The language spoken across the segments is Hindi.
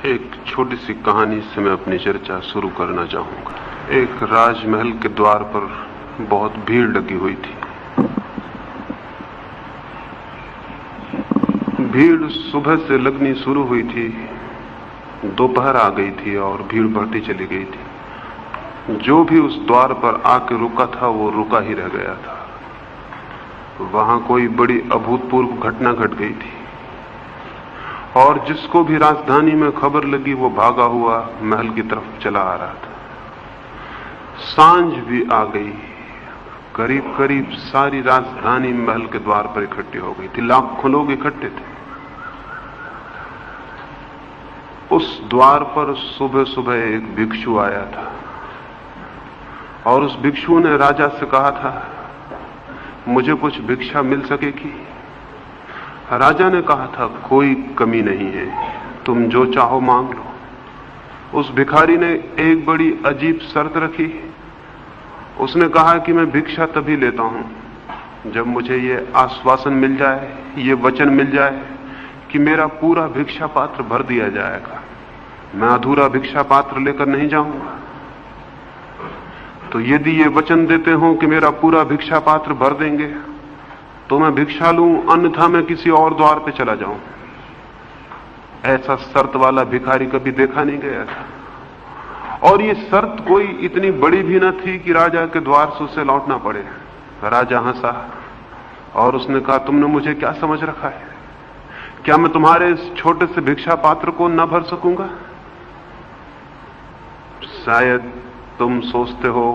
एक छोटी सी कहानी से मैं अपनी चर्चा शुरू करना चाहूंगा। एक राजमहल के द्वार पर बहुत भीड़ लगी हुई थी। भीड़ सुबह से लगनी शुरू हुई थी, दोपहर आ गई थी और भीड़ बढ़ती चली गई थी। जो भी उस द्वार पर आके रुका था वो रुका ही रह गया था। वहां कोई बड़ी अभूतपूर्व घटना घट गई थी और जिसको भी राजधानी में खबर लगी वो भागा हुआ महल की तरफ चला आ रहा था। सांझ भी आ गई, करीब करीब सारी राजधानी महल के द्वार पर इकट्ठी हो गई थी। लाखों लोग इकट्ठे थे। उस द्वार पर सुबह सुबह एक भिक्षु आया था और उस भिक्षु ने राजा से कहा था, मुझे कुछ भिक्षा मिल सकेगी? राजा ने कहा था, कोई कमी नहीं है, तुम जो चाहो मांग लो। उस भिखारी ने एक बड़ी अजीब शर्त रखी। उसने कहा कि मैं भिक्षा तभी लेता हूं जब मुझे ये आश्वासन मिल जाए, ये वचन मिल जाए कि मेरा पूरा भिक्षा पात्र भर दिया जाएगा। मैं अधूरा भिक्षा पात्र लेकर नहीं जाऊंगा। तो यदि ये वचन देते हो कि मेरा पूरा भिक्षा पात्र भर देंगे तो मैं भिक्षा लूं, अन्यथा मैं किसी और द्वार पे चला जाऊं। ऐसा शर्त वाला भिखारी कभी देखा नहीं गया था और ये शर्त कोई इतनी बड़ी भी न थी कि राजा के द्वार से उसे लौटना पड़े। राजा हंसा और उसने कहा, तुमने मुझे क्या समझ रखा है? क्या मैं तुम्हारे इस छोटे से भिक्षा पात्र को न भर सकूंगा? शायद तुम सोचते हो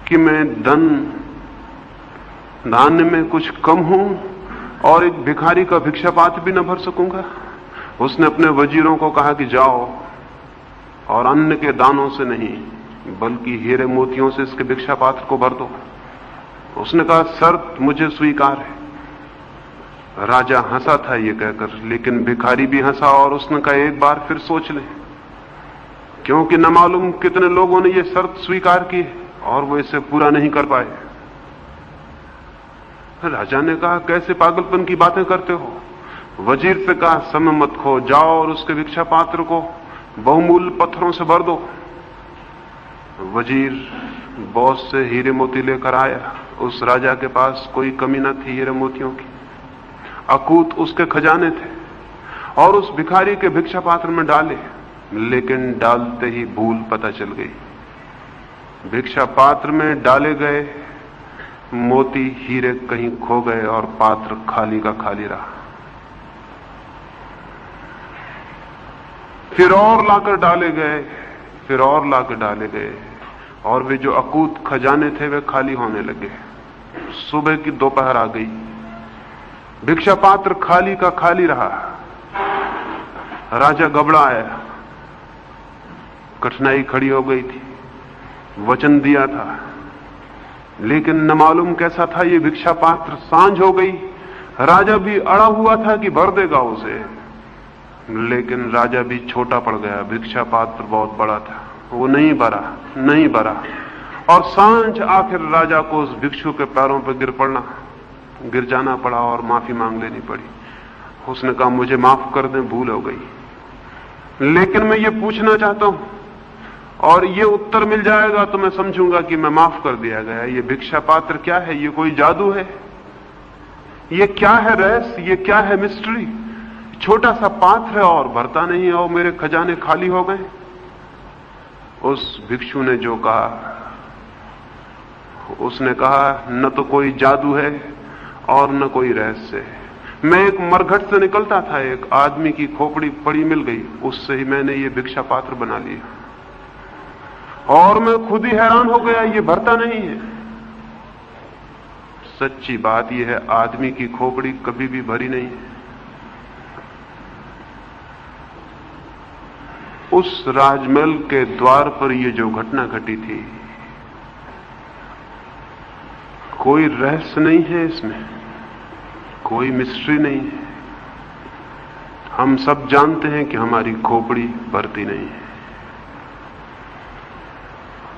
कि मैं धान्य में कुछ कम हूं और एक भिखारी का भिक्षा पात्र भी न भर सकूंगा। उसने अपने वजीरों को कहा कि जाओ और अन्न के दानों से नहीं बल्कि हीरे मोतियों से इसके भिक्षा पात्र को भर दो। उसने कहा, शर्त मुझे स्वीकार है। राजा हंसा था ये कहकर, लेकिन भिखारी भी हंसा और उसने कहा, एक बार फिर सोच ले, क्योंकि न मालूम कितने लोगों ने ये शर्त स्वीकार की और वो इसे पूरा नहीं कर पाए। राजा ने कहा, कैसे पागलपन की बातें करते हो? वजीर से कहा, समय मत खो, जाओ और उसके भिक्षा पात्र को बहुमूल्य पत्थरों से भर दो। वजीर बहुत से हीरे मोती लेकर आया। उस राजा के पास कोई कमी न थी हीरे मोतियों की, अकूत उसके खजाने थे और उस भिखारी के भिक्षा पात्र में डाले, लेकिन डालते ही भूल पता चल गई। भिक्षा पात्र में डाले गए मोती हीरे कहीं खो गए और पात्र खाली का खाली रहा। फिर और लाकर डाले गए, फिर और लाकर डाले गए और वे जो अकूत खजाने थे वे खाली होने लगे। सुबह की दोपहर आ गई, भिक्षा पात्र खाली का खाली रहा। राजा घबराया, कठिनाई खड़ी हो गई थी। वचन दिया था लेकिन न मालूम कैसा था ये भिक्षा पात्र। सांझ हो गई, राजा भी अड़ा हुआ था कि भर देगा उसे, लेकिन राजा भी छोटा पड़ गया। भिक्षा पात्र बहुत बड़ा था, वो नहीं भरा और सांझ आखिर राजा को उस भिक्षु के पैरों पर गिर जाना पड़ा और माफी मांग लेनी पड़ी। उसने कहा, मुझे माफ कर दें, भूल हो गई। लेकिन मैं ये पूछना चाहता हूं और ये उत्तर मिल जाएगा तो मैं समझूंगा कि मैं माफ कर दिया गया। ये भिक्षा पात्र क्या है? ये कोई जादू है? ये क्या है रहस्य? ये क्या है मिस्ट्री? छोटा सा पात्र है और भरता नहीं है और मेरे खजाने खाली हो गए। उस भिक्षु ने जो कहा, उसने कहा, न तो कोई जादू है और न कोई रहस्य है। मैं एक मरघट से निकलता था, एक आदमी की खोपड़ी पड़ी मिल गई, उससे ही मैंने ये भिक्षा पात्र बना लिया और मैं खुद ही हैरान हो गया, ये भरता नहीं है। सच्ची बात यह है, आदमी की खोपड़ी कभी भी भरी नहीं है। उस राजमहल के द्वार पर यह जो घटना घटी थी, कोई रहस्य नहीं है इसमें, कोई मिस्ट्री नहीं है। हम सब जानते हैं कि हमारी खोपड़ी भरती नहीं है।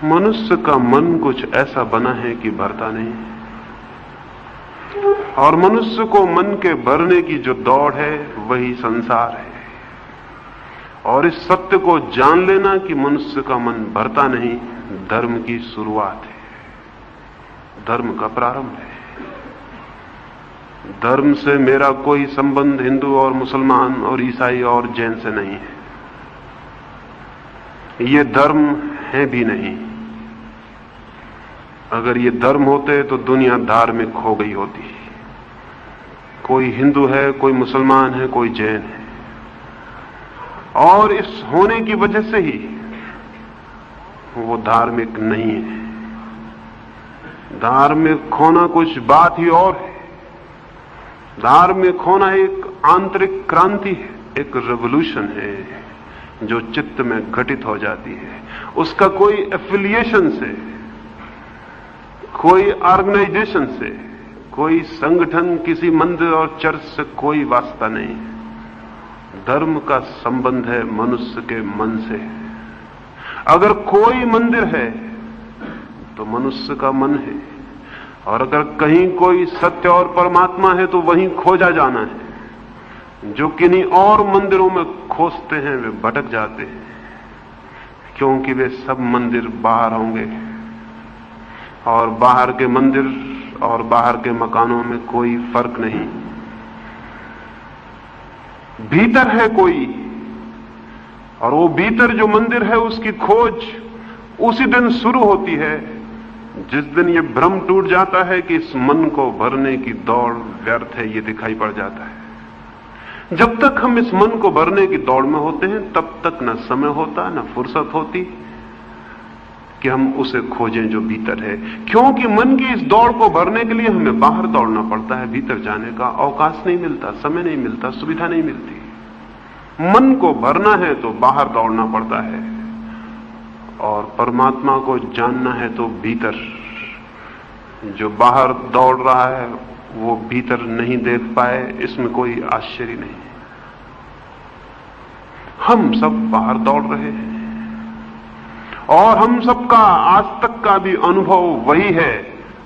मनुष्य का मन कुछ ऐसा बना है कि भरता नहीं। और मनुष्य को मन के भरने की जो दौड़ है वही संसार है। और इस सत्य को जान लेना कि मनुष्य का मन भरता नहीं, धर्म की शुरुआत है, धर्म का प्रारंभ है। धर्म से मेरा कोई संबंध हिंदू और मुसलमान और ईसाई और जैन से नहीं है। ये धर्म है भी नहीं। अगर ये धर्म होते तो दुनिया धार्मिक हो गई होती। कोई हिंदू है, कोई मुसलमान है, कोई जैन है, और इस होने की वजह से ही वो धार्मिक नहीं है। धार्मिक होना कुछ बात ही और है। धार्मिक होना एक आंतरिक क्रांति है, एक रेवोल्यूशन है जो चित्त में घटित हो जाती है। उसका कोई एफिलिएशन से, कोई ऑर्गेनाइजेशन से, कोई संगठन, किसी मंदिर और चर्च से कोई वास्ता नहीं है। धर्म का संबंध है मनुष्य के मन से। अगर कोई मंदिर है तो मनुष्य का मन है, और अगर कहीं कोई सत्य और परमात्मा है तो वहीं खोजा जाना है। जो किन्हीं और मंदिरों में खोजते हैं वे भटक जाते हैं, क्योंकि वे सब मंदिर बाहर होंगे, और बाहर के मंदिर और बाहर के मकानों में कोई फर्क नहीं। भीतर है कोई, और वो भीतर जो मंदिर है उसकी खोज उसी दिन शुरू होती है जिस दिन ये भ्रम टूट जाता है कि इस मन को भरने की दौड़ व्यर्थ है। ये दिखाई पड़ जाता है। जब तक हम इस मन को भरने की दौड़ में होते हैं तब तक न समय होता, न फुर्सत होती कि हम उसे खोजें जो भीतर है। क्योंकि मन की इस दौड़ को भरने के लिए हमें बाहर दौड़ना पड़ता है। भीतर जाने का अवकाश नहीं मिलता, समय नहीं मिलता, सुविधा नहीं मिलती। मन को भरना है तो बाहर दौड़ना पड़ता है, और परमात्मा को जानना है तो भीतर। जो बाहर दौड़ रहा है वो भीतर नहीं देख पाए, इसमें कोई आश्चर्य नहीं। हम सब बाहर दौड़ रहे हैं, और हम सबका आज तक का भी अनुभव वही है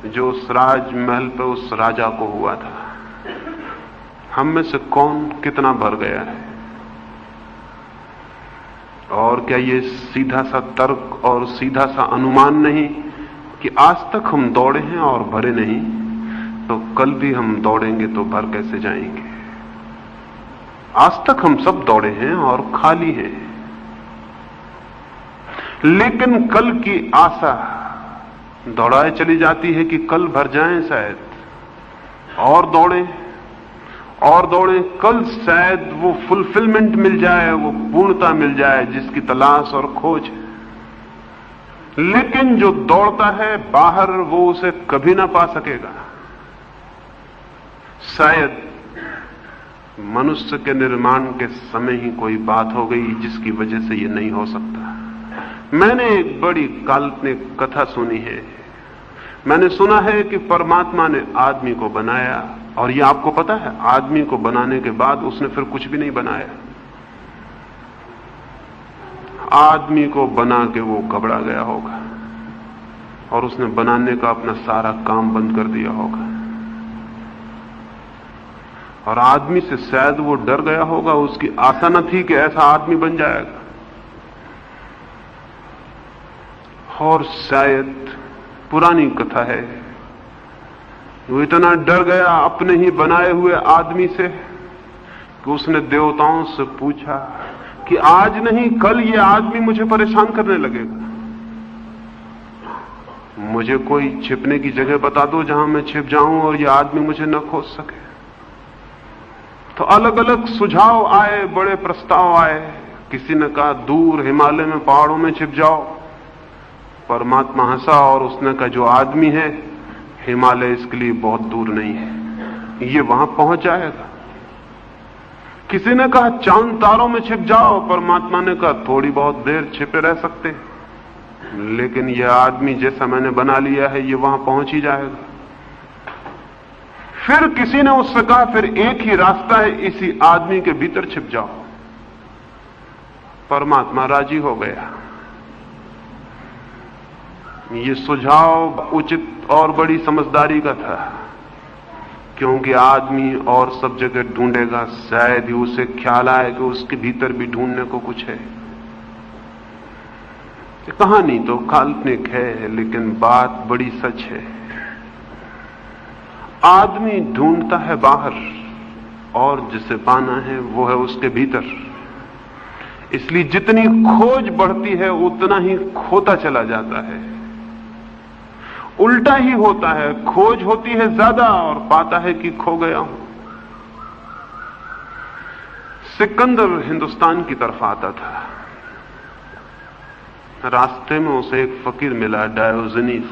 जो उस राजमहल पे उस राजा को हुआ था। हम में से कौन कितना भर गया है? और क्या ये सीधा सा तर्क और सीधा सा अनुमान नहीं कि आज तक हम दौड़े हैं और भरे नहीं, तो कल भी हम दौड़ेंगे तो भर कैसे जाएंगे? आज तक हम सब दौड़े हैं और खाली हैं, लेकिन कल की आशा दौड़ाए चली जाती है कि कल भर जाएं शायद, और दौड़ें, कल शायद वो फुलफिलमेंट मिल जाए, वो पूर्णता मिल जाए जिसकी तलाश और खोज है। लेकिन जो दौड़ता है बाहर वो उसे कभी ना पा सकेगा। शायद मनुष्य के निर्माण के समय ही कोई बात हो गई जिसकी वजह से ये नहीं हो सकता। मैंने एक बड़ी काल्पनिक कथा सुनी है। मैंने सुना है कि परमात्मा ने आदमी को बनाया, और ये आपको पता है, आदमी को बनाने के बाद उसने फिर कुछ भी नहीं बनाया। आदमी को बना के वो घबरा गया होगा, और उसने बनाने का अपना सारा काम बंद कर दिया होगा, और आदमी से शायद वो डर गया होगा। उसकी आशा न थी कि ऐसा आदमी बन जाएगा, और शायद पुरानी कथा है, वो इतना डर गया अपने ही बनाए हुए आदमी से कि उसने देवताओं से पूछा कि आज नहीं कल ये आदमी मुझे परेशान करने लगेगा, मुझे कोई छिपने की जगह बता दो जहां मैं छिप जाऊं और ये आदमी मुझे न खोज सके। तो अलग अलग सुझाव आए, बड़े प्रस्ताव आए। किसी ने कहा दूर हिमालय में पहाड़ों में छिप जाओ। परमात्मा हंसा और उसने कहा जो आदमी है हिमालय इसके लिए बहुत दूर नहीं है, ये वहां पहुंच जाएगा। किसी ने कहा चांद तारों में छिप जाओ। परमात्मा ने कहा थोड़ी बहुत देर छिपे रह सकते, लेकिन यह आदमी जैसा मैंने बना लिया है ये वहां पहुंच ही जाएगा। फिर किसी ने उससे कहा फिर एक ही रास्ता है, इसी आदमी के भीतर छिप जाओ। परमात्मा राजी हो गया। ये सुझाव उचित और बड़ी समझदारी का था। क्योंकि आदमी और सब जगह ढूंढेगा, शायद ही उसे ख्याल आए कि उसके भीतर भी ढूंढने को कुछ है। कहानी तो काल्पनिक है, लेकिन बात बड़ी सच है। आदमी ढूंढता है बाहर, और जिसे पाना है वो है उसके भीतर। इसलिए जितनी खोज बढ़ती है उतना ही खोता चला जाता है। उल्टा ही होता है, खोज होती है ज्यादा और पाता है कि खो गया हूं। सिकंदर हिंदुस्तान की तरफ आता था। रास्ते में उसे एक फकीर मिला, डायोजनीस।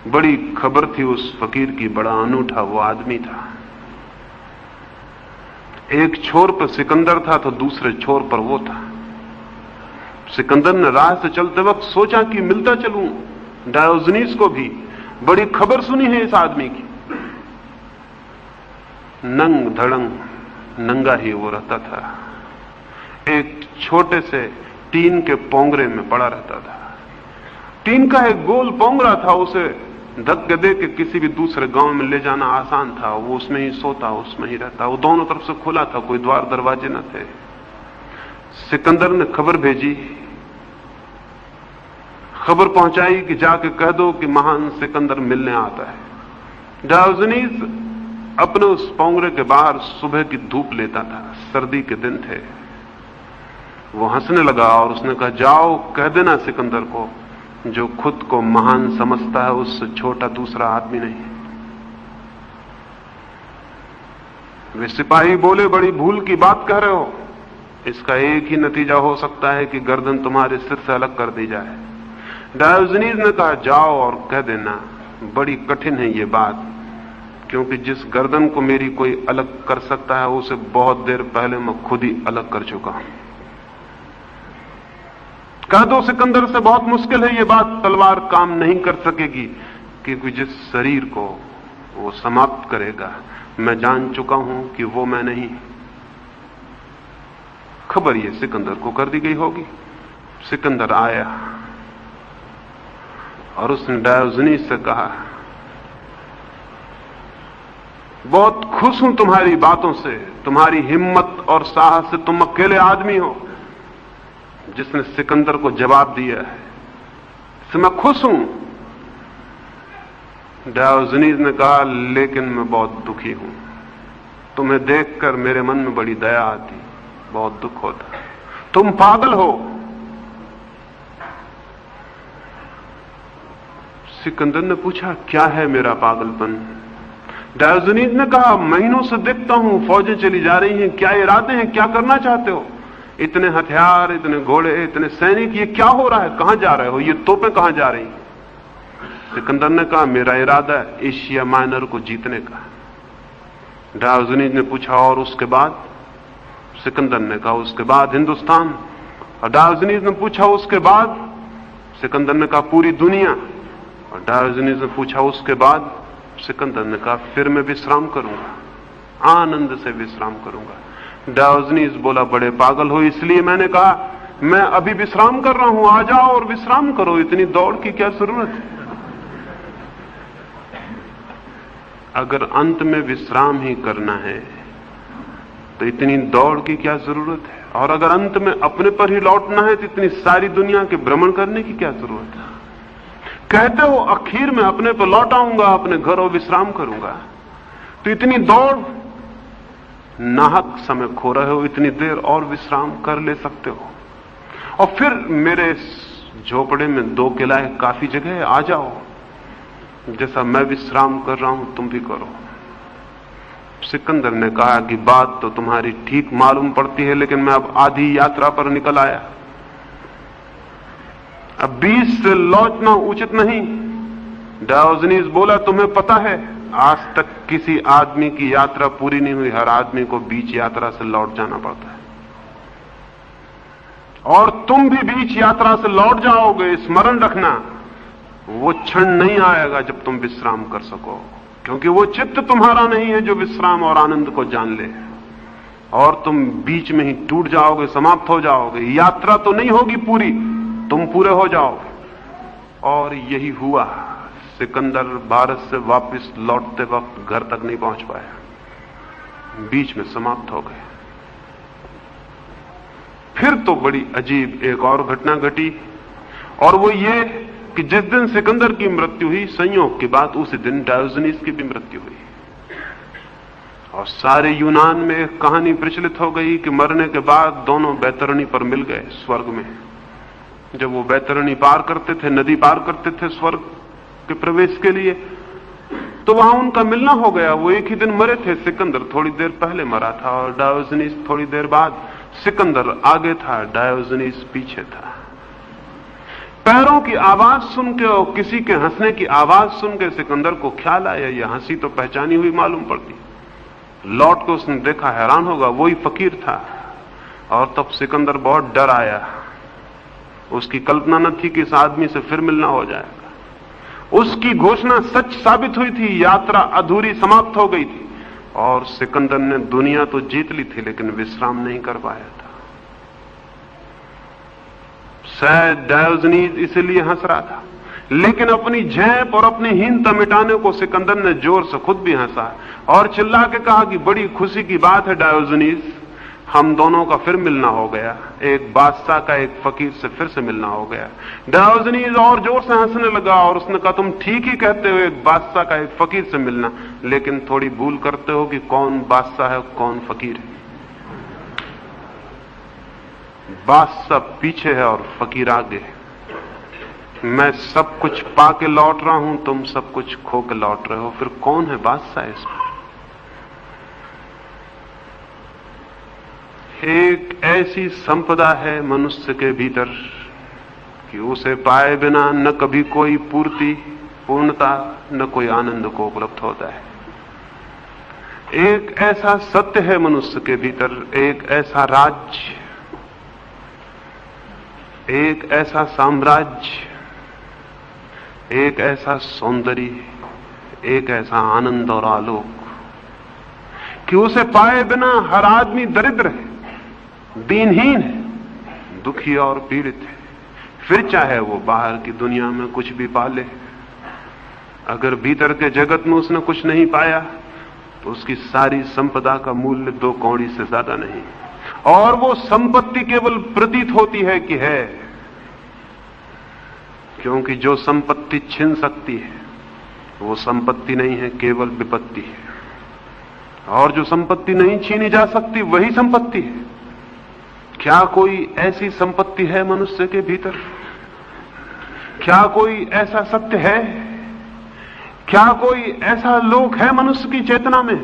बड़ी खबर थी उस फकीर की, बड़ा अनूठा वो आदमी था। एक छोर पर सिकंदर था तो दूसरे छोर पर वो था। सिकंदर ने राह से चलते वक्त सोचा कि मिलता चलूं डायोजनीस को भी, बड़ी खबर सुनी है इस आदमी की। नंग धड़ंग नंगा ही वो रहता था, एक छोटे से टीन के पोंगरे में पड़ा रहता था। टीन का एक गोल पोंगरा था, उसे धक्के दे के किसी भी दूसरे गांव में ले जाना आसान था। वो उसमें ही सोता, उसमें ही रहता। वो दोनों तरफ से खुला था, कोई द्वार दरवाजे न थे। सिकंदर ने खबर भेजी, खबर पहुंचाई कि जाके कह दो कि महान सिकंदर मिलने आता है। डायोजनीस अपने उस पोंगरे के बाहर सुबह की धूप लेता था, सर्दी के दिन थे। वो हंसने लगा और उसने कहा, जाओ कह देना सिकंदर को, जो खुद को महान समझता है उससे छोटा दूसरा आदमी नहीं। वे सिपाही बोले, बड़ी भूल की बात कह रहे हो। इसका एक ही नतीजा हो सकता है कि गर्दन तुम्हारे सिर से अलग कर दी जाए। डायोजनीस ने कहा, जाओ और कह देना। बड़ी कठिन है ये बात, क्योंकि जिस गर्दन को मेरी कोई अलग कर सकता है उसे बहुत देर पहले मैं खुद ही अलग कर चुका हूं। कह दो सिकंदर से, बहुत मुश्किल है ये बात, तलवार काम नहीं कर सकेगी, क्योंकि जिस शरीर को वो समाप्त करेगा मैं जान चुका हूं कि वो मैं नहीं। खबर ये सिकंदर को कर दी गई होगी। सिकंदर आया और उसने डायोजनीस से कहा, बहुत खुश हूं तुम्हारी बातों से, तुम्हारी हिम्मत और साहस से। तुम अकेले आदमी हो जिसने सिकंदर को जवाब दिया है, इससे मैं खुश हूं। डायोजनीस ने कहा, लेकिन मैं बहुत दुखी हूं। तुम्हें देखकर मेरे मन में बड़ी दया आती, बहुत दुख होता। तुम पागल हो। सिकंदर ने पूछा, क्या है मेरा पागलपन? डायोजनीस ने कहा, महीनों से देखता हूं फौजें चली जा रही हैं, क्या इरादे हैं, क्या करना चाहते हो? इतने हथियार, इतने घोड़े, इतने सैनिक, ये क्या हो रहा है? कहां जा रहे हो? ये तोपें कहां जा रही? सिकंदर ने कहा, मेरा इरादा है एशिया माइनर को जीतने का। डायोजनीस ने पूछा, और उसके बाद? सिकंदर ने कहा, उसके बाद हिंदुस्तान। और डायोजनीस ने पूछा, उसके बाद? सिकंदर ने कहा, पूरी दुनिया। और डायोजनीस ने पूछा, उसके बाद? सिकंदर ने कहा, फिर मैं विश्राम करूंगा, आनंद से विश्राम करूंगा। डायोजनीस बोला, बड़े पागल हो, इसलिए मैंने कहा मैं अभी विश्राम कर रहा हूं, आ जाओ और विश्राम करो, इतनी दौड़ की क्या जरूरत है? अगर अंत में विश्राम ही करना है तो इतनी दौड़ की क्या जरूरत है? और अगर अंत में अपने पर ही लौटना है तो इतनी सारी दुनिया के भ्रमण करने की क्या जरूरत है? कहते हो आखिर में अपने पर लौट आऊंगा, अपने घर और विश्राम करूंगा, तो इतनी दौड़, नाहक समय खो रहे हो। इतनी देर और विश्राम कर ले सकते हो। और फिर मेरे झोपड़े में 2 किला काफी जगह है, आ जाओ, जैसा मैं विश्राम कर रहा हूं तुम भी करो। सिकंदर ने कहा कि बात तो तुम्हारी ठीक मालूम पड़ती है, लेकिन मैं अब आधी यात्रा पर निकल आया, अब बीच से लौटना उचित नहीं। डायोजनीस बोला, तुम्हें पता है आज तक किसी आदमी की यात्रा पूरी नहीं हुई, हर आदमी को बीच यात्रा से लौट जाना पड़ता है। और तुम भी बीच यात्रा से लौट जाओगे, स्मरण रखना, वो क्षण नहीं आएगा जब तुम विश्राम कर सको, क्योंकि वो चित्त तुम्हारा नहीं है जो विश्राम और आनंद को जान ले। और तुम बीच में ही टूट जाओगे, समाप्त हो जाओगे। यात्रा तो नहीं होगी पूरी, तुम पूरे हो जाओगे। और यही हुआ। सिकंदर भारत से वापस लौटते वक्त घर तक नहीं पहुंच पाया, बीच में समाप्त हो गए। फिर तो बड़ी अजीब एक और घटना घटी, और वो ये कि जिस दिन सिकंदर की मृत्यु हुई, संयोग की बात उसी दिन डायोजनीस की भी मृत्यु हुई। और सारे यूनान में एक कहानी प्रचलित हो गई कि मरने के बाद दोनों बैतरणी पर मिल गए स्वर्ग में। जब वो बैतरणी पार करते थे, नदी पार करते थे स्वर्ग के प्रवेश के लिए, तो वहां उनका मिलना हो गया। वो एक ही दिन मरे थे, सिकंदर थोड़ी देर पहले मरा था और डायोजनीस थोड़ी देर बाद। सिकंदर आगे था, डायोजनीस पीछे था। पैरों की आवाज सुन के और किसी के हंसने की आवाज सुन के सिकंदर को ख्याल आया, यह हंसी तो पहचानी हुई मालूम पड़ती। लौट के उसने देखा, हैरान होगा, वही फकीर था। और तब सिकंदर बहुत डर आया। उसकी कल्पना न थी कि इस आदमी से फिर मिलना हो जाएगा। उसकी घोषणा सच साबित हुई थी, यात्रा अधूरी समाप्त हो गई थी। और सिकंदर ने दुनिया तो जीत ली थी, लेकिन विश्राम नहीं कर पाया था। शायद डायोजनीस इसलिए हंस रहा था, लेकिन अपनी झेप और अपनी हीनता मिटाने को सिकंदर ने जोर से खुद भी हंसा और चिल्ला के कहा कि बड़ी खुशी की बात है डायोजनीस, हम दोनों का फिर मिलना हो गया। एक बादशाह का एक फकीर से फिर से मिलना हो गया। डायोजनीस और जोर से हंसने लगा और उसने कहा, तुम ठीक ही कहते हो, एक बादशाह का एक फकीर से मिलना, लेकिन थोड़ी भूल करते हो कि कौन बादशाह है कौन फकीर है। बादशाह पीछे है और फकीर आगे है। मैं सब कुछ पाके लौट रहा हूं, तुम सब कुछ खो के लौट रहे हो, फिर कौन है बादशाह इसमें? एक ऐसी संपदा है मनुष्य के भीतर कि उसे पाए बिना न कभी कोई पूर्णता न कोई आनंद को उपलब्ध होता है। एक ऐसा सत्य है मनुष्य के भीतर, एक ऐसा राज्य, एक ऐसा साम्राज्य, एक ऐसा सौंदर्य, एक ऐसा आनंद और आलोक कि उसे पाए बिना हर आदमी दरिद्र है, दीनहीन है, दुखी और पीड़ित है। फिर चाहे वो बाहर की दुनिया में कुछ भी पाले, अगर भीतर के जगत में उसने कुछ नहीं पाया तो उसकी सारी संपदा का मूल्य 2 कौड़ी से ज्यादा नहीं। और वो संपत्ति केवल प्रतीत होती है कि है, क्योंकि जो संपत्ति छिन सकती है वो संपत्ति नहीं है, केवल विपत्ति है। और जो संपत्ति नहीं छीनी जा सकती वही संपत्ति है। क्या कोई ऐसी संपत्ति है मनुष्य के भीतर? क्या कोई ऐसा सत्य है? क्या कोई ऐसा लोक है मनुष्य की चेतना में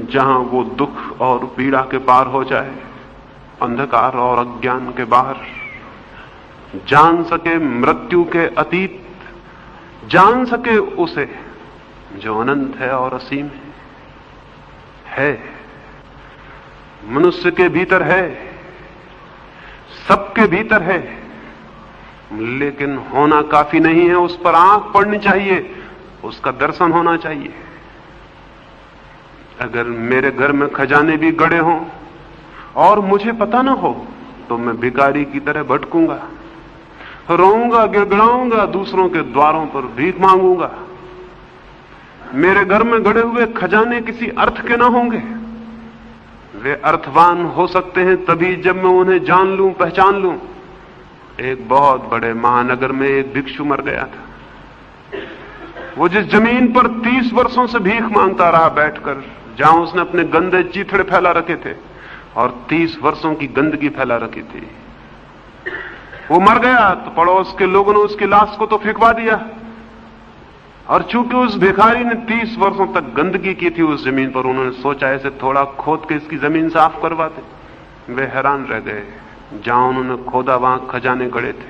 जहां वो दुख और पीड़ा के पार हो जाए, अंधकार और अज्ञान के बाहर, जान सके मृत्यु के अतीत, जान सके उसे जो अनंत है और असीम है? मनुष्य के भीतर है, सबके भीतर है, लेकिन होना काफी नहीं है, उस पर आंख पड़नी चाहिए, उसका दर्शन होना चाहिए। अगर मेरे घर में खजाने भी गड़े हों और मुझे पता ना हो तो मैं भिखारी की तरह भटकूंगा, रोऊंगा, गिड़गिड़ाऊंगा, दूसरों के द्वारों पर भीख मांगूंगा। मेरे घर में गड़े हुए खजाने किसी अर्थ के ना होंगे। वे अर्थवान हो सकते हैं तभी जब मैं उन्हें जान लूं, पहचान लूं। एक बहुत बड़े महानगर में एक भिक्षु मर गया था। वो जिस जमीन पर 30 वर्षों से भीख मांगता रहा बैठकर, जहां उसने अपने गंदे चीथड़े फैला रखे थे और 30 वर्षों की गंदगी फैला रखी थी, वो मर गया तो पड़ोस के लोगों ने उसकी लाश को तो फेंकवा दिया। और चूंकि उस भिखारी ने 30 वर्षों तक गंदगी की थी उस जमीन पर, उन्होंने सोचा ऐसे थोड़ा खोद के इसकी जमीन साफ करवाते। वे हैरान रह गए, जहां उन्होंने खोदा वहां खजाने गड़े थे।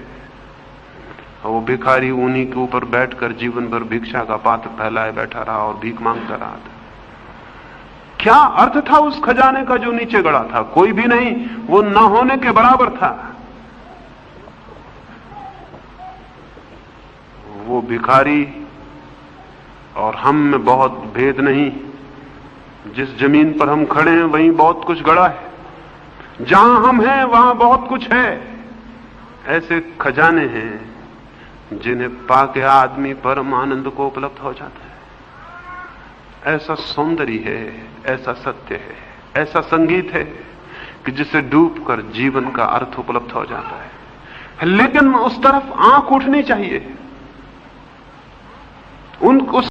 और वो भिखारी उन्हीं के ऊपर बैठकर जीवन भर भिक्षा का पात्र फैलाए बैठा रहा और भीख मांगता रहा था। क्या अर्थ था उस खजाने का जो नीचे गड़ा था? कोई भी नहीं, वो न होने के बराबर था। वो भिखारी और हम में बहुत भेद नहीं। जिस जमीन पर हम खड़े हैं वहीं बहुत कुछ गड़ा है, जहां हम हैं वहां बहुत कुछ है। ऐसे खजाने हैं जिन्हें पाके आदमी परम आनंद को उपलब्ध हो जाता है। ऐसा सौंदर्य है, ऐसा सत्य है, ऐसा संगीत है कि जिसे डूबकर जीवन का अर्थ उपलब्ध हो जाता है। लेकिन उस तरफ आंख उठनी चाहिए, उस